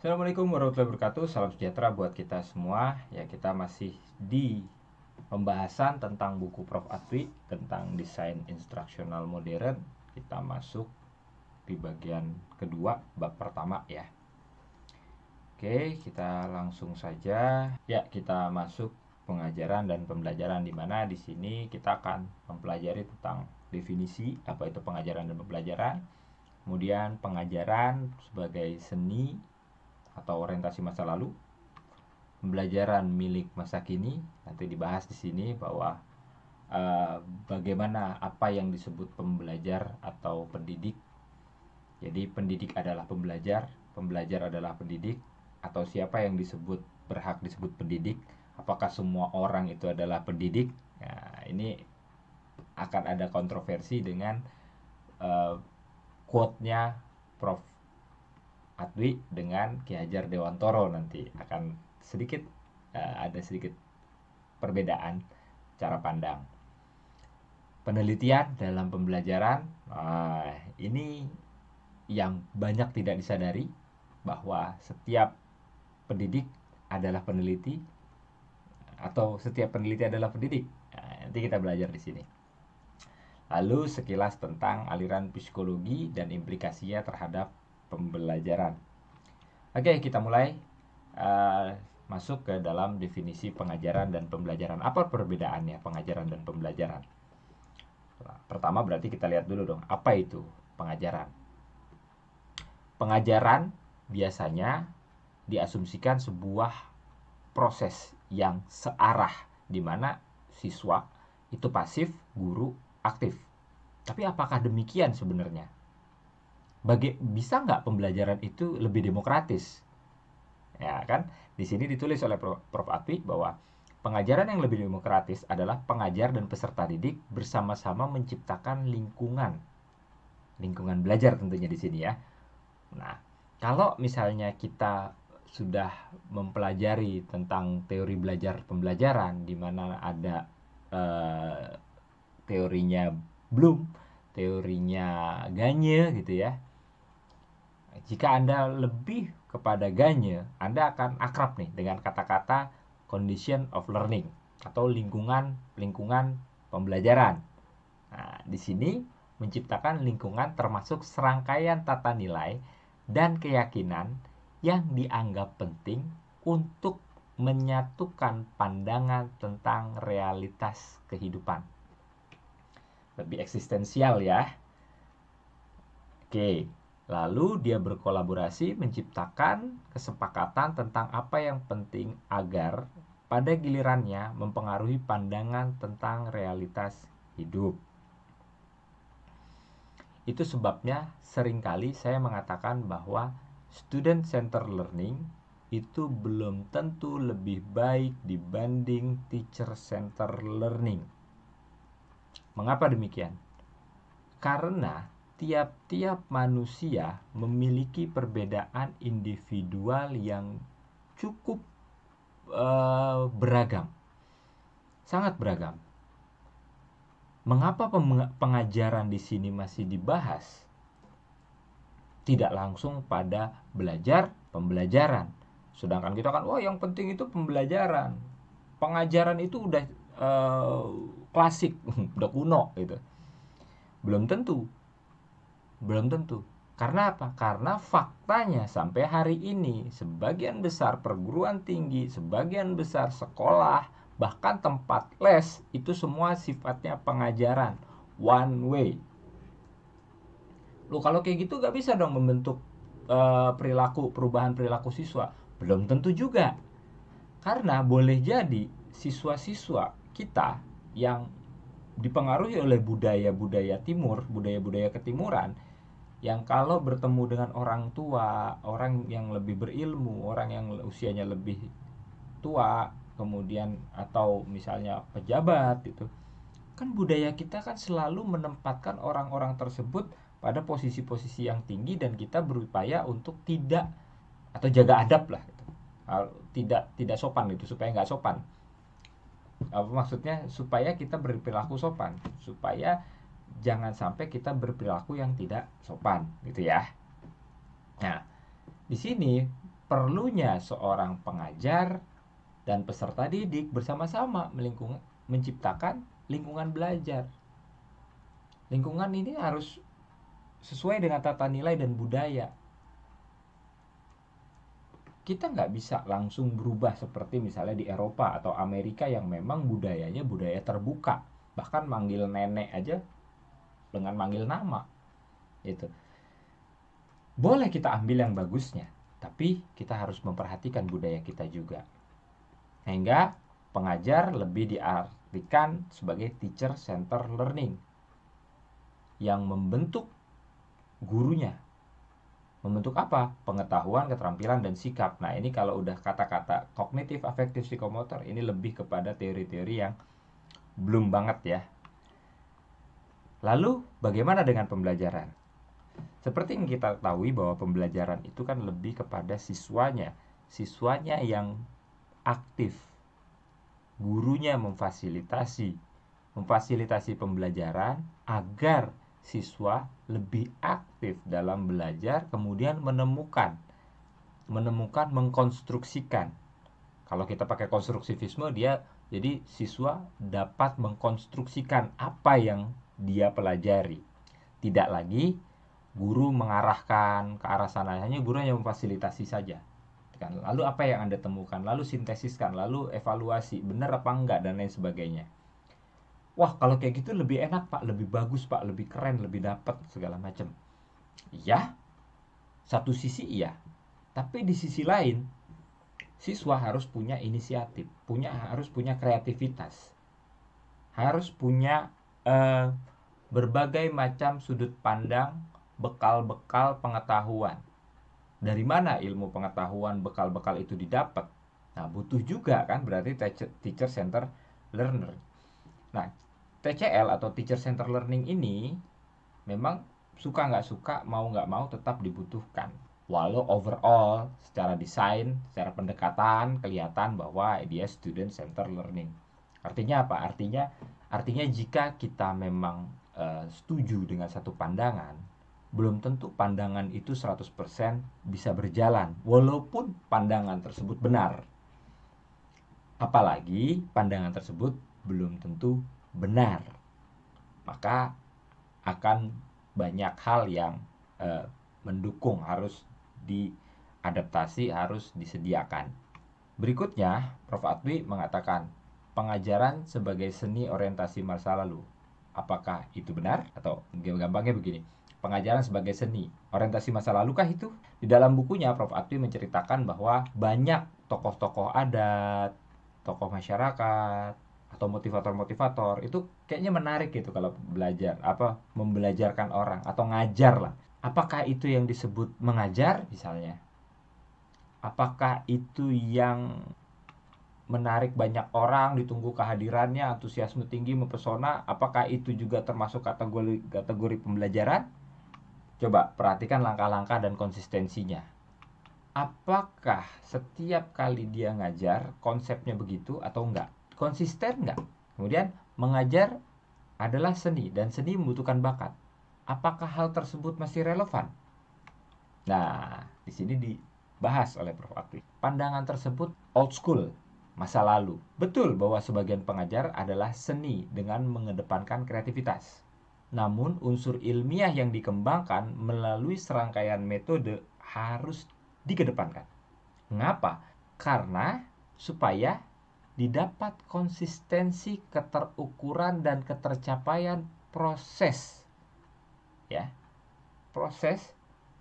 Assalamualaikum warahmatullahi wabarakatuh. Salam sejahtera buat kita semua. Ya, kita masih di pembahasan tentang buku Prof. Atwi tentang desain instruksional modern. Kita masuk di bagian kedua, bab pertama ya. Oke, kita langsung saja. Ya, kita masuk pengajaran dan pembelajaran, di mana di sini kita akan mempelajari tentang definisi apa itu pengajaran dan pembelajaran. Kemudian pengajaran sebagai seni atau orientasi masa lalu, pembelajaran milik masa kini. Nanti dibahas di sini bahwa bagaimana apa yang disebut pembelajar atau pendidik. Jadi pendidik adalah pembelajar, pembelajar adalah pendidik, atau siapa yang disebut berhak disebut pendidik? Apakah semua orang itu adalah pendidik? Nah, ini akan ada kontroversi dengan quote-nya Prof. Atwi dengan Ki Hajar Dewantoro. Nanti akan sedikit ada sedikit perbedaan cara pandang. Penelitian dalam pembelajaran, ini yang banyak tidak disadari, bahwa setiap pendidik adalah peneliti atau setiap peneliti adalah pendidik. Nanti kita belajar di sini. Lalu sekilas tentang aliran psikologi dan implikasinya terhadap pembelajaran. Oke, kita mulai masuk ke dalam definisi pengajaran dan pembelajaran. Apa perbedaannya pengajaran dan pembelajaran? Pertama berarti kita lihat dulu dong, apa itu pengajaran? Pengajaran biasanya diasumsikan sebuah proses yang searah, di mana siswa itu pasif, guru aktif. Tapi apakah demikian sebenarnya? Bisa nggak pembelajaran itu lebih demokratis? Ya kan, di sini ditulis oleh Prof. Atwi bahwa pengajaran yang lebih demokratis adalah pengajar dan peserta didik bersama-sama menciptakan lingkungan belajar tentunya di sini ya. Nah, kalau misalnya kita sudah mempelajari tentang teori belajar pembelajaran, di mana ada teorinya Bloom, teorinya Gagne gitu ya. Jika Anda lebih kepada Gagne, Anda akan akrab nih dengan kata-kata condition of learning atau lingkungan pembelajaran. Nah, di sini menciptakan lingkungan termasuk serangkaian tata nilai dan keyakinan yang dianggap penting untuk menyatukan pandangan tentang realitas kehidupan. Lebih eksistensial ya. Oke, lalu dia berkolaborasi menciptakan kesepakatan tentang apa yang penting agar pada gilirannya mempengaruhi pandangan tentang realitas hidup. Itu sebabnya seringkali saya mengatakan bahwa student centered learning itu belum tentu lebih baik dibanding teacher centered learning. Mengapa demikian? Karena tiap-tiap manusia memiliki perbedaan individual yang cukup beragam, sangat beragam. Mengapa pengajaran di sini masih dibahas? Tidak langsung pada pembelajaran. Sedangkan kita kan, yang penting itu pembelajaran. Pengajaran itu udah klasik, udah kuno gitu. Belum tentu. Karena apa? Karena faktanya sampai hari ini sebagian besar perguruan tinggi, sebagian besar sekolah, bahkan tempat les itu semua sifatnya pengajaran one way. Loh, kalau kayak gitu gak bisa dong membentuk perubahan perilaku siswa. Belum tentu juga. Karena boleh jadi siswa-siswa kita yang dipengaruhi oleh budaya-budaya timur, budaya-budaya ketimuran, yang kalau bertemu dengan orang tua, orang yang lebih berilmu, orang yang usianya lebih tua, kemudian atau misalnya pejabat gitu, kan budaya kita kan selalu menempatkan orang-orang tersebut pada posisi-posisi yang tinggi, dan kita berupaya untuk tidak, atau jaga adab lah gitu. Tidak sopan gitu, supaya nggak sopan. Apa maksudnya? Supaya kita berperilaku sopan, supaya jangan sampai kita berperilaku yang tidak sopan gitu ya. Nah, di sini perlunya seorang pengajar dan peserta didik bersama-sama menciptakan lingkungan belajar. Lingkungan ini harus sesuai dengan tata nilai dan budaya. Kita nggak bisa langsung berubah seperti misalnya di Eropa atau Amerika yang memang budayanya budaya terbuka. Bahkan manggil nenek aja dengan manggil nama. Gitu. Boleh kita ambil yang bagusnya, tapi kita harus memperhatikan budaya kita juga. Sehingga pengajar lebih diartikan sebagai teacher center learning yang membentuk gurunya. Membentuk apa? Pengetahuan, keterampilan, dan sikap. Nah, ini kalau udah kata-kata kognitif, afektif, psikomotor, ini lebih kepada teori-teori yang belum banget ya. Lalu, bagaimana dengan pembelajaran? Seperti yang kita ketahui bahwa pembelajaran itu kan lebih kepada siswanya. Siswanya yang aktif. Gurunya memfasilitasi pembelajaran agar siswa lebih aktif dalam belajar, kemudian menemukan, mengkonstruksikan. Kalau kita pakai konstruktivisme, jadi siswa dapat mengkonstruksikan apa yang dia pelajari. Tidak lagi guru mengarahkan ke arah sana, hanya guru yang memfasilitasi saja. Lalu apa yang Anda temukan, lalu sintesiskan, lalu evaluasi, benar apa enggak, dan lain sebagainya. Wah, kalau kayak gitu lebih enak Pak, lebih bagus Pak, lebih keren, lebih dapat segala macam. Iya, satu sisi iya. Tapi di sisi lain, siswa harus punya inisiatif, harus punya kreativitas, harus punya berbagai macam sudut pandang, bekal-bekal pengetahuan. Dari mana ilmu pengetahuan, bekal-bekal itu didapat? Nah, butuh juga kan, berarti teacher center learner. Nah, TCL atau Teacher Center Learning ini memang suka nggak suka, mau nggak mau tetap dibutuhkan. Walau overall secara desain, secara pendekatan kelihatan bahwa dia Student Center Learning. Artinya apa? Artinya jika kita memang setuju dengan satu pandangan, belum tentu pandangan itu 100% bisa berjalan, walaupun pandangan tersebut benar. Apalagi pandangan tersebut belum tentu benar, maka akan banyak hal yang mendukung, harus diadaptasi, harus disediakan. Berikutnya, Prof. Atwi mengatakan pengajaran sebagai seni orientasi masa lalu. Apakah itu benar? Atau gampangnya begini, pengajaran sebagai seni orientasi masa lalu kah itu? Di dalam bukunya Prof. Atwi menceritakan bahwa banyak tokoh-tokoh adat, tokoh masyarakat, atau motivator-motivator itu kayaknya menarik gitu kalau belajar, membelajarkan orang atau ngajar lah. Apakah itu yang disebut mengajar misalnya? Apakah itu yang menarik banyak orang, ditunggu kehadirannya, antusiasme tinggi, mempesona? Apakah itu juga termasuk kategori pembelajaran? Coba perhatikan langkah-langkah dan konsistensinya. Apakah setiap kali dia ngajar konsepnya begitu atau enggak? Konsisten nggak? Kemudian mengajar adalah seni dan seni membutuhkan bakat. Apakah hal tersebut masih relevan? Nah, di sini dibahas oleh Prof. Atwi. Pandangan tersebut old school, masa lalu. Betul bahwa sebagian pengajar adalah seni dengan mengedepankan kreativitas. Namun unsur ilmiah yang dikembangkan melalui serangkaian metode harus dikedepankan. Mengapa? Karena supaya didapat konsistensi, keterukuran, dan ketercapaian proses, ya, proses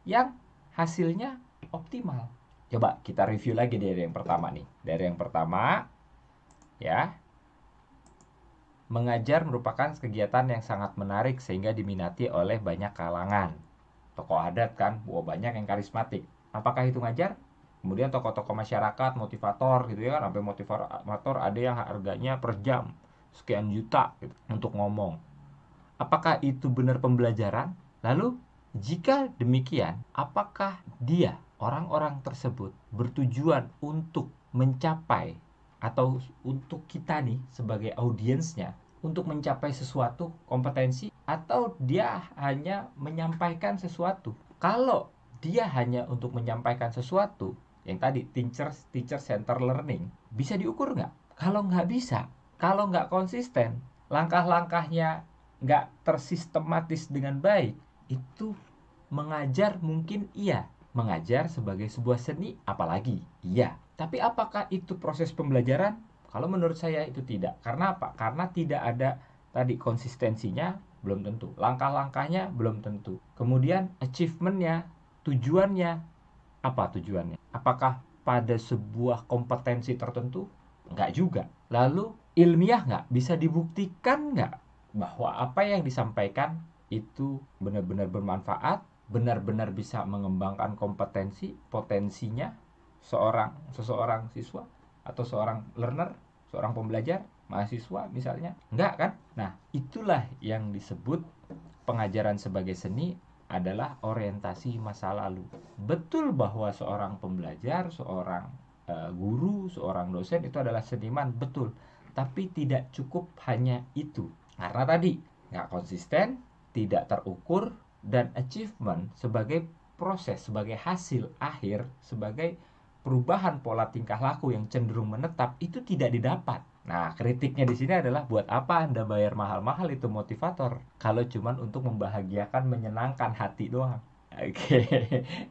yang hasilnya optimal. Coba kita review lagi dari yang pertama nih. Dari yang pertama, ya, mengajar merupakan kegiatan yang sangat menarik sehingga diminati oleh banyak kalangan. Tokoh adat kan, banyak yang karismatik. Apakah itu ngajar? Kemudian tokoh-tokoh masyarakat, motivator gitu ya kan, sampai motivator ada yang harganya per jam sekian juta gitu, untuk ngomong. Apakah itu benar pembelajaran? Lalu jika demikian, apakah orang-orang tersebut bertujuan untuk mencapai, atau untuk kita nih sebagai audiensnya, untuk mencapai sesuatu kompetensi, atau dia hanya menyampaikan sesuatu? Kalau dia hanya untuk menyampaikan sesuatu, yang tadi teacher center learning, bisa diukur nggak? Kalau nggak bisa, kalau nggak konsisten, langkah-langkahnya nggak tersistematis dengan baik, itu mengajar mungkin iya, mengajar sebagai sebuah seni apalagi iya. Tapi apakah itu proses pembelajaran? Kalau menurut saya itu tidak. Karena apa? Karena tidak ada tadi konsistensinya, belum tentu. Langkah-langkahnya belum tentu. Kemudian achievementnya, tujuannya, apa tujuannya? Apakah pada sebuah kompetensi tertentu? Enggak juga. Lalu ilmiah nggak? Bisa dibuktikan nggak bahwa apa yang disampaikan itu benar-benar bermanfaat, benar-benar bisa mengembangkan kompetensi, potensinya seseorang siswa atau seorang learner, seorang pembelajar, mahasiswa misalnya? Enggak kan? Nah, itulah yang disebut pengajaran sebagai seni adalah orientasi masa lalu. Betul bahwa seorang pembelajar, seorang guru, seorang dosen itu adalah seniman, betul. Tapi tidak cukup hanya itu. Karena tadi nggak konsisten, tidak terukur, dan achievement sebagai proses, sebagai hasil akhir, sebagai perubahan pola tingkah laku yang cenderung menetap itu tidak didapat. Nah, kritiknya di sini adalah buat apa Anda bayar mahal-mahal itu motivator kalau cuman untuk membahagiakan, menyenangkan hati doang. Oke,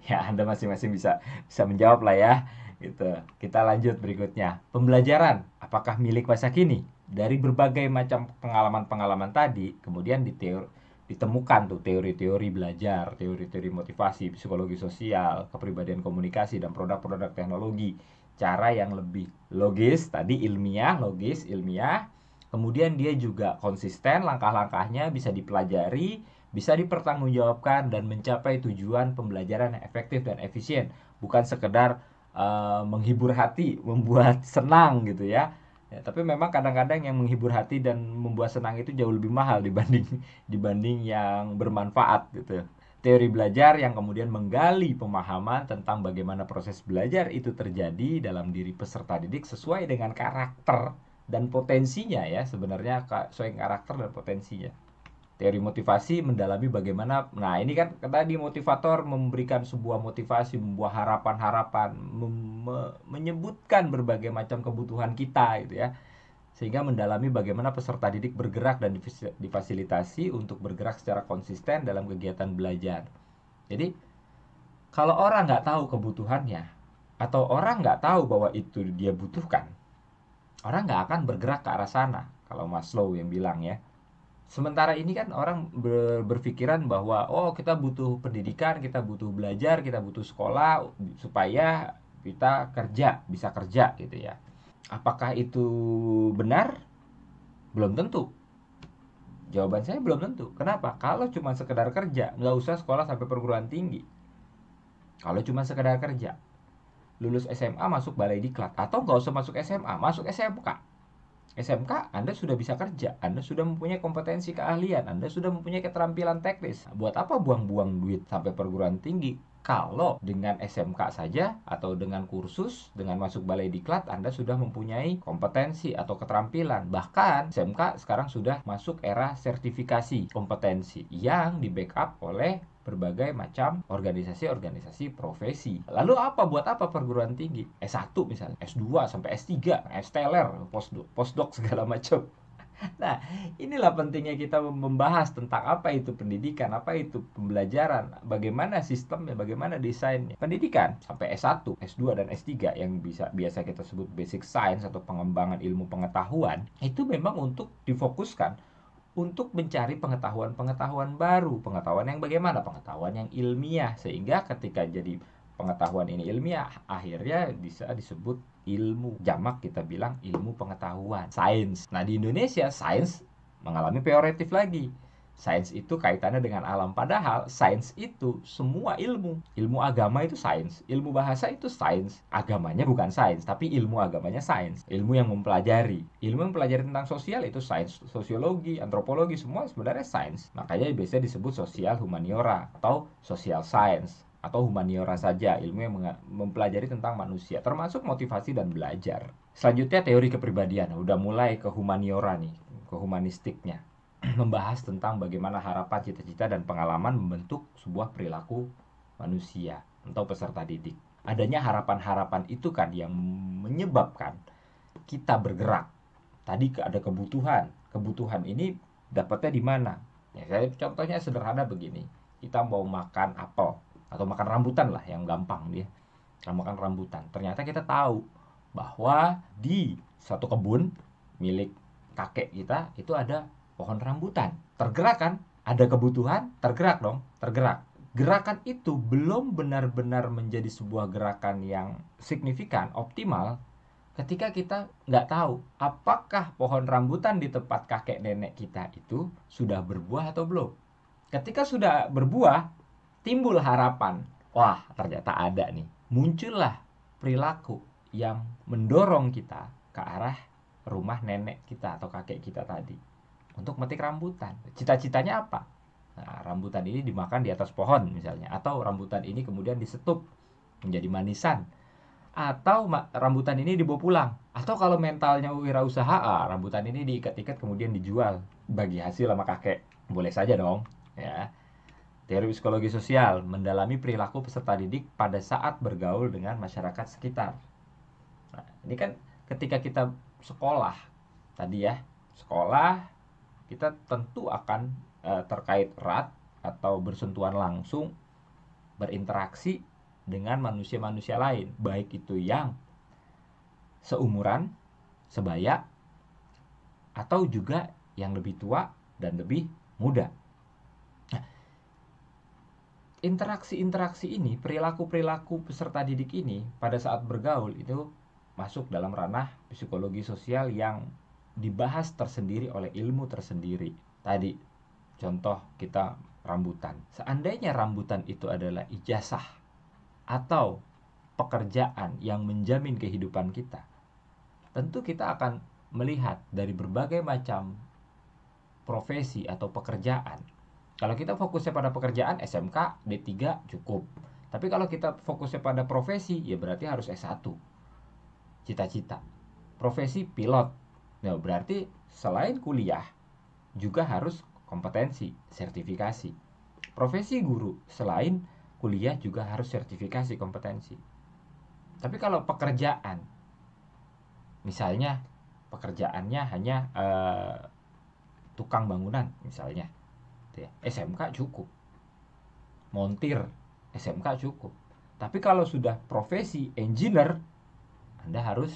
ya Anda masing-masing bisa menjawab lah ya. Gitu. Kita lanjut berikutnya. Pembelajaran, apakah milik masa kini? Dari berbagai macam pengalaman-pengalaman tadi, kemudian ditemukan tuh teori-teori belajar, teori-teori motivasi, psikologi sosial, kepribadian komunikasi, dan produk-produk teknologi. Cara yang lebih logis, tadi ilmiah, logis, ilmiah. Kemudian dia juga konsisten, langkah-langkahnya bisa dipelajari, bisa dipertanggungjawabkan, dan mencapai tujuan pembelajaran yang efektif dan efisien. Bukan sekedar menghibur hati, membuat senang gitu ya. Ya, tapi memang kadang-kadang yang menghibur hati dan membuat senang itu jauh lebih mahal dibanding yang bermanfaat gitu. Teori belajar yang kemudian menggali pemahaman tentang bagaimana proses belajar itu terjadi dalam diri peserta didik sesuai dengan karakter dan potensinya ya, sebenarnya sesuai karakter dan potensinya. Teori motivasi mendalami bagaimana, nah ini kan tadi motivator memberikan sebuah motivasi, membuat harapan-harapan, menyebutkan berbagai macam kebutuhan kita gitu ya, sehingga mendalami bagaimana peserta didik bergerak dan difasilitasi untuk bergerak secara konsisten dalam kegiatan belajar. Jadi kalau orang nggak tahu kebutuhannya atau orang nggak tahu bahwa itu dia butuhkan, orang nggak akan bergerak ke arah sana. Kalau Maslow yang bilang ya. Sementara ini kan orang berpikiran bahwa oh kita butuh pendidikan, kita butuh belajar, kita butuh sekolah supaya kita bisa kerja gitu ya. Apakah itu benar? Belum tentu. Jawaban saya belum tentu. Kenapa? Kalau cuma sekedar kerja, nggak usah sekolah sampai perguruan tinggi. Kalau cuma sekedar kerja, lulus SMA masuk balai diklat, atau nggak usah masuk SMA, masuk SMK. SMK Anda sudah bisa kerja, Anda sudah mempunyai kompetensi keahlian, Anda sudah mempunyai keterampilan teknis. Buat apa buang-buang duit sampai perguruan tinggi? Kalau dengan SMK saja atau dengan kursus, dengan masuk balai diklat, Anda sudah mempunyai kompetensi atau keterampilan. Bahkan SMK sekarang sudah masuk era sertifikasi kompetensi yang di backup oleh berbagai macam organisasi-organisasi profesi. Lalu buat apa perguruan tinggi? S1 misalnya, S2 sampai S3, S-teler, postdoc segala macam. Nah, inilah pentingnya kita membahas tentang apa itu pendidikan, apa itu pembelajaran, bagaimana sistemnya, bagaimana desainnya. Pendidikan sampai S1, S2, dan S3 yang biasa kita sebut basic science atau pengembangan ilmu pengetahuan, itu memang untuk difokuskan untuk mencari pengetahuan-pengetahuan baru, pengetahuan yang bagaimana, pengetahuan yang ilmiah, sehingga ketika jadi pengetahuan ini ilmiah, akhirnya bisa disebut ilmu. Jamak kita bilang ilmu pengetahuan, sains. Nah, di Indonesia sains mengalami peyoratif lagi. Sains itu kaitannya dengan alam, padahal sains itu semua ilmu. Ilmu agama itu sains, ilmu bahasa itu sains. Agamanya bukan sains, tapi ilmu agamanya sains. Ilmu yang mempelajari tentang sosial itu sains, sosiologi, antropologi, semua sebenarnya sains. Makanya biasanya disebut sosial humaniora atau social science atau humaniora saja, ilmu yang mempelajari tentang manusia, termasuk motivasi dan belajar. Selanjutnya teori kepribadian, udah mulai ke humaniora nih, ke humanistiknya. Membahas tentang bagaimana harapan, cita-cita, dan pengalaman membentuk sebuah perilaku manusia atau peserta didik. Adanya harapan-harapan itu kan yang menyebabkan kita bergerak. Tadi ada kebutuhan. Kebutuhan ini dapatnya di mana? Ya, saya contohnya sederhana begini. Kita mau makan apel atau makan rambutan lah yang gampang dia. Kita makan rambutan. Ternyata kita tahu bahwa di suatu kebun milik kakek kita itu ada pohon rambutan. Tergerak kan? Ada kebutuhan, tergerak dong, tergerak. Gerakan itu belum benar-benar menjadi sebuah gerakan yang signifikan, optimal, ketika kita nggak tahu apakah pohon rambutan di tempat kakek nenek kita itu sudah berbuah atau belum. Ketika sudah berbuah, timbul harapan. Wah, ternyata ada nih. Muncullah perilaku yang mendorong kita ke arah rumah nenek kita atau kakek kita tadi untuk metik rambutan. Cita-citanya apa? Nah, rambutan ini dimakan di atas pohon misalnya, atau rambutan ini kemudian disetup menjadi manisan, atau rambutan ini dibawa pulang, atau kalau mentalnya wirausaha, rambutan ini diikat-ikat kemudian dijual bagi hasil sama kakek. Boleh saja dong, ya. Teori psikologi sosial mendalami perilaku peserta didik pada saat bergaul dengan masyarakat sekitar. Nah, ini kan ketika kita sekolah tadi ya, sekolah kita tentu akan terkait erat atau bersentuhan langsung, berinteraksi dengan manusia-manusia lain, baik itu yang seumuran, sebaya, atau juga yang lebih tua dan lebih muda. Nah, interaksi-interaksi ini, perilaku-perilaku peserta didik ini pada saat bergaul itu masuk dalam ranah psikologi sosial yang dibahas tersendiri oleh ilmu tersendiri. Tadi contoh kita rambutan. Seandainya rambutan itu adalah ijazah atau pekerjaan yang menjamin kehidupan kita, tentu kita akan melihat dari berbagai macam profesi atau pekerjaan. Kalau kita fokusnya pada pekerjaan, SMK, D3 cukup. Tapi kalau kita fokusnya pada profesi, ya berarti harus S1. Cita-cita. Profesi pilot. Nah, berarti selain kuliah, juga harus kompetensi, sertifikasi. Profesi guru, selain kuliah juga harus sertifikasi, kompetensi. Tapi kalau pekerjaan, misalnya pekerjaannya hanya tukang bangunan misalnya, SMK cukup. Montir, SMK cukup. Tapi kalau sudah profesi engineer, Anda harus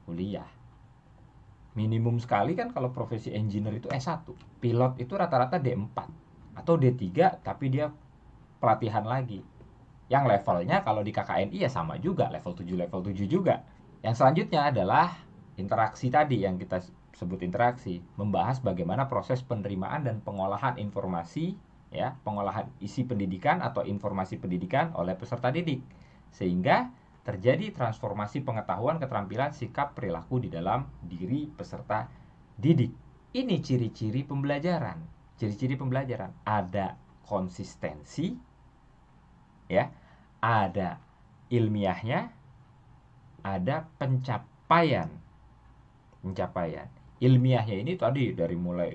kuliah. Minimum sekali kan kalau profesi engineer itu S1. Pilot itu rata-rata D4 atau D3, tapi dia pelatihan lagi. Yang levelnya kalau di KKNI ya sama juga, level 7 juga. Yang selanjutnya adalah interaksi tadi yang kita sebut interaksi, membahas bagaimana proses penerimaan dan pengolahan informasi, ya, pengolahan isi pendidikan atau informasi pendidikan oleh peserta didik, sehingga terjadi transformasi pengetahuan, keterampilan, sikap, perilaku di dalam diri peserta didik. Ini ciri-ciri pembelajaran. Ciri-ciri pembelajaran ada konsistensi, ya, ada ilmiahnya, ada pencapaian. Ilmiahnya ini tadi dari mulai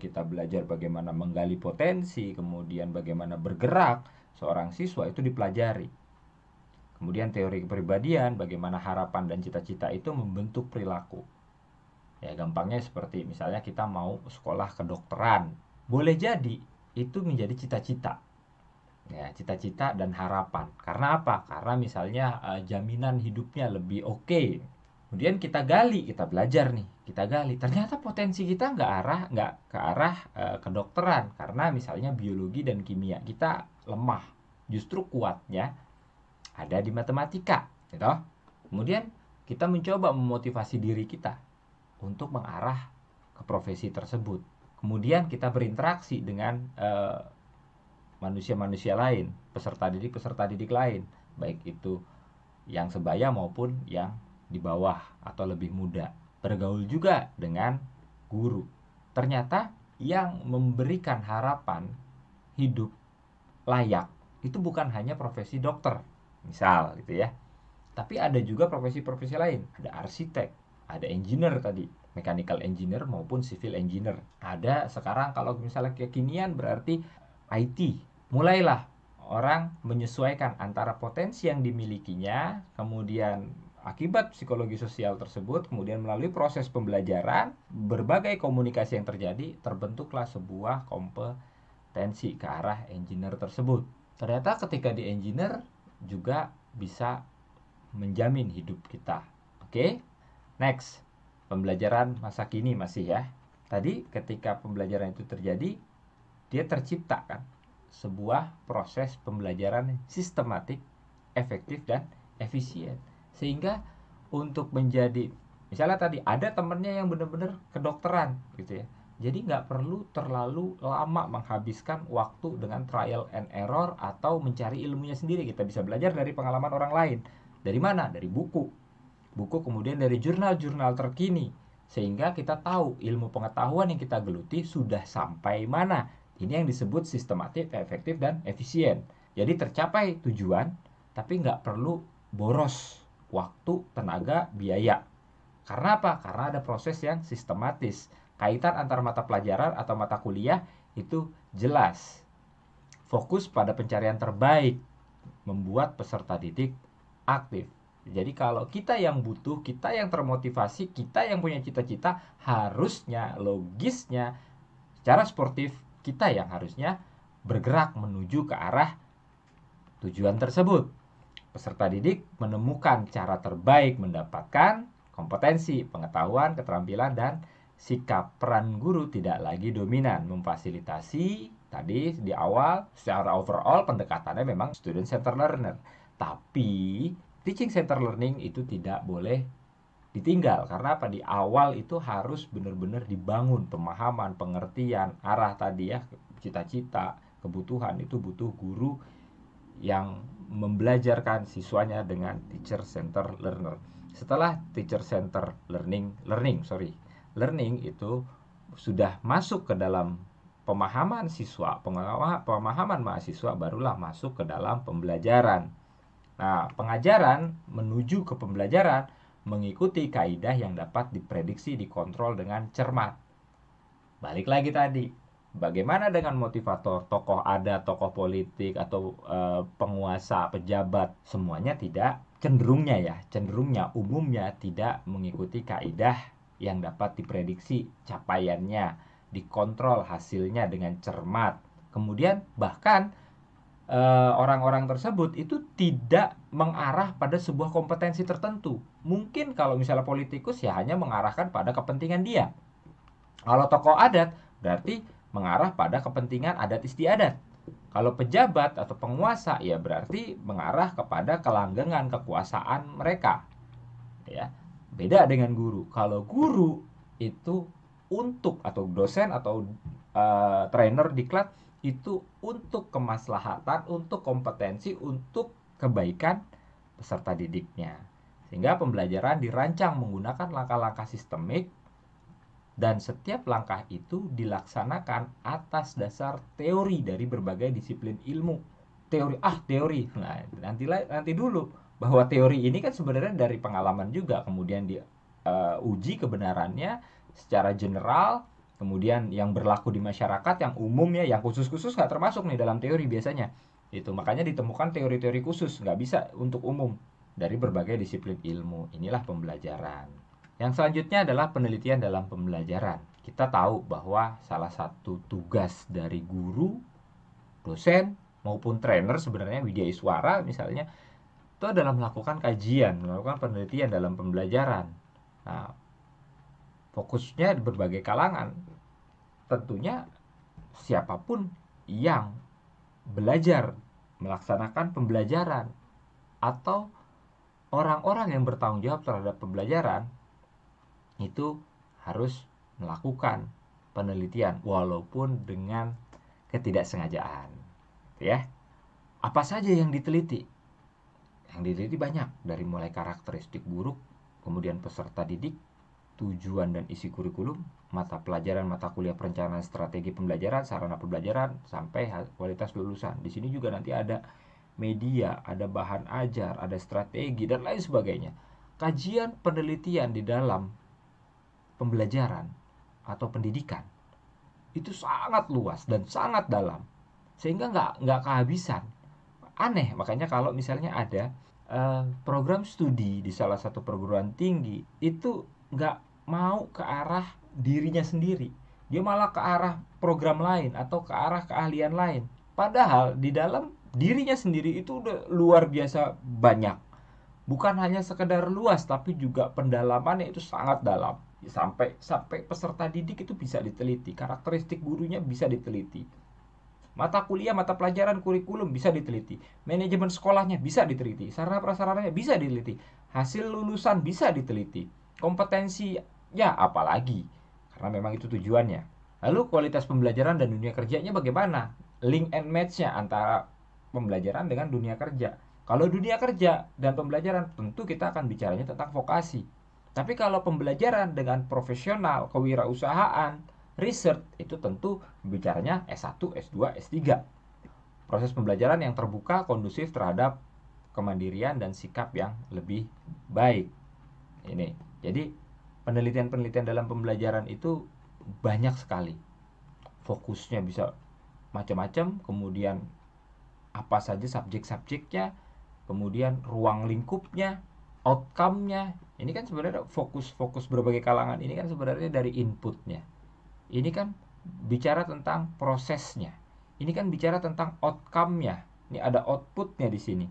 kita belajar bagaimana menggali potensi, kemudian bagaimana bergerak seorang siswa itu dipelajari. Kemudian teori kepribadian, bagaimana harapan dan cita-cita itu membentuk perilaku. Ya, gampangnya seperti misalnya kita mau sekolah kedokteran, boleh jadi itu menjadi cita-cita. Ya, cita-cita dan harapan. Karena apa? Karena misalnya jaminan hidupnya lebih oke. Kemudian kita gali, kita belajar nih, kita gali. Ternyata potensi kita nggak ke arah kedokteran, karena misalnya biologi dan kimia kita lemah. Justru kuatnya ada di matematika, gitu. Kemudian kita mencoba memotivasi diri kita untuk mengarah ke profesi tersebut. Kemudian kita berinteraksi dengan manusia-manusia lain, peserta didik lain, baik itu yang sebaya maupun yang di bawah atau lebih muda. Bergaul juga dengan guru. Ternyata yang memberikan harapan hidup layak itu bukan hanya profesi dokter, misal gitu ya. Tapi ada juga profesi-profesi lain. Ada arsitek, ada engineer tadi, mechanical engineer maupun civil engineer. Ada sekarang kalau misalnya kekinian berarti IT. Mulailah orang menyesuaikan antara potensi yang dimilikinya, kemudian akibat psikologi sosial tersebut, kemudian melalui proses pembelajaran, berbagai komunikasi yang terjadi, terbentuklah sebuah kompetensi ke arah engineer tersebut. Ternyata ketika di engineer juga bisa menjamin hidup kita. Oke, next. Pembelajaran masa kini masih ya. Tadi ketika pembelajaran itu terjadi, dia tercipta kan sebuah proses pembelajaran sistematik, efektif, dan efisien. Sehingga untuk menjadi, misalnya tadi ada temennya yang benar-benar kedokteran gitu ya, jadi nggak perlu terlalu lama menghabiskan waktu dengan trial and error atau mencari ilmunya sendiri. Kita bisa belajar dari pengalaman orang lain. Dari mana? Dari buku, kemudian dari jurnal-jurnal terkini, sehingga kita tahu ilmu pengetahuan yang kita geluti sudah sampai mana. Ini yang disebut sistematik, efektif, dan efisien. Jadi tercapai tujuan, tapi nggak perlu boros waktu, tenaga, biaya. Karena apa? Karena ada proses yang sistematis. Kaitan antara mata pelajaran atau mata kuliah itu jelas. Fokus pada pencarian terbaik, membuat peserta didik aktif. Jadi kalau kita yang butuh, kita yang termotivasi, kita yang punya cita-cita, harusnya, logisnya, secara sportif, kita yang harusnya bergerak menuju ke arah tujuan tersebut. Peserta didik menemukan cara terbaik mendapatkan kompetensi, pengetahuan, keterampilan, dan sikap. Peran guru tidak lagi dominan, memfasilitasi. Tadi di awal, secara overall pendekatannya memang student center learner. Tapi teaching center learning itu tidak boleh ditinggal. Karena apa? Di awal itu harus benar-benar dibangun pemahaman, pengertian, arah tadi ya, cita-cita, kebutuhan. Itu butuh guru yang membelajarkan siswanya dengan teacher center learner. Setelah teacher center learning itu sudah masuk ke dalam pemahaman siswa, pemahaman mahasiswa, barulah masuk ke dalam pembelajaran. Nah, pengajaran menuju ke pembelajaran mengikuti kaidah yang dapat diprediksi, dikontrol dengan cermat. Balik lagi tadi, bagaimana dengan motivator, tokoh adat, tokoh politik, atau penguasa, pejabat, semuanya tidak, cenderungnya umumnya tidak mengikuti kaidah yang dapat diprediksi capaiannya, dikontrol hasilnya dengan cermat. Kemudian bahkan orang-orang tersebut itu tidak mengarah pada sebuah kompetensi tertentu. Mungkin kalau misalnya politikus ya hanya mengarahkan pada kepentingan dia. Kalau tokoh adat berarti mengarah pada kepentingan adat istiadat. Kalau pejabat atau penguasa ya berarti mengarah kepada kelanggengan kekuasaan mereka. Ya, beda dengan guru. Kalau guru itu untuk, atau dosen atau trainer diklat itu untuk kemaslahatan, untuk kompetensi, untuk kebaikan peserta didiknya. Sehingga pembelajaran dirancang menggunakan langkah-langkah sistemik, dan setiap langkah itu dilaksanakan atas dasar teori dari berbagai disiplin ilmu. Teori. Nah, nanti dulu bahwa teori ini kan sebenarnya dari pengalaman juga, kemudian diuji kebenarannya secara general, kemudian yang berlaku di masyarakat, yang umumnya, yang khusus-khusus nggak termasuk nih dalam teori biasanya. Itu makanya ditemukan teori-teori khusus, nggak bisa untuk umum, dari berbagai disiplin ilmu. Inilah pembelajaran. Yang selanjutnya adalah penelitian dalam pembelajaran. Kita tahu bahwa salah satu tugas dari guru, dosen, maupun trainer sebenarnya, Widya Iswara misalnya, itu adalah melakukan kajian, melakukan penelitian dalam pembelajaran. Nah, fokusnya di berbagai kalangan. Tentunya siapapun yang belajar melaksanakan pembelajaran atau orang-orang yang bertanggung jawab terhadap pembelajaran itu harus melakukan penelitian walaupun dengan ketidaksengajaan. Ya. Apa saja yang diteliti? Yang diteliti banyak, dari mulai karakteristik buruk, kemudian peserta didik, tujuan dan isi kurikulum, mata pelajaran, mata kuliah perencanaan strategi pembelajaran, sarana pembelajaran, sampai kualitas lulusan. Di sini juga nanti ada media, ada bahan ajar, ada strategi, dan lain sebagainya. Kajian penelitian di dalam pembelajaran atau pendidikan itu sangat luas dan sangat dalam, sehingga nggak kehabisan. Aneh, makanya kalau misalnya ada program studi di salah satu perguruan tinggi itu nggak mau ke arah dirinya sendiri, dia malah ke arah program lain atau ke arah keahlian lain. Padahal di dalam dirinya sendiri itu udah luar biasa banyak. Bukan hanya sekedar luas, tapi juga pendalamannya itu sangat dalam. Sampai sampai peserta didik itu bisa diteliti, karakteristik gurunya bisa diteliti. Mata kuliah, mata pelajaran, kurikulum bisa diteliti. Manajemen sekolahnya bisa diteliti. Sarana prasarananya bisa diteliti. Hasil lulusan bisa diteliti. Kompetensi ya apalagi. Karena memang itu tujuannya. Lalu kualitas pembelajaran dan dunia kerjanya bagaimana? Link and match-nya antara pembelajaran dengan dunia kerja. Kalau dunia kerja dan pembelajaran tentu kita akan bicaranya tentang vokasi. Tapi kalau pembelajaran dengan profesional, kewirausahaan, research itu tentu bicaranya S1, S2, S3. Proses pembelajaran yang terbuka, kondusif terhadap kemandirian dan sikap yang lebih baik. Ini. Jadi penelitian-penelitian dalam pembelajaran itu banyak sekali. Fokusnya bisa macam-macam, kemudian apa saja subjek-subjeknya, kemudian ruang lingkupnya, outcome-nya. Ini kan sebenarnya fokus-fokus berbagai kalangan ini kan sebenarnya dari inputnya. Ini kan bicara tentang prosesnya. Ini kan bicara tentang outcome-nya. Ini ada output-nya di sini.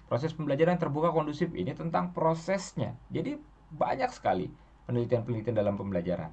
Proses pembelajaran terbuka kondusif ini tentang prosesnya. Jadi banyak sekali penelitian-penelitian dalam pembelajaran.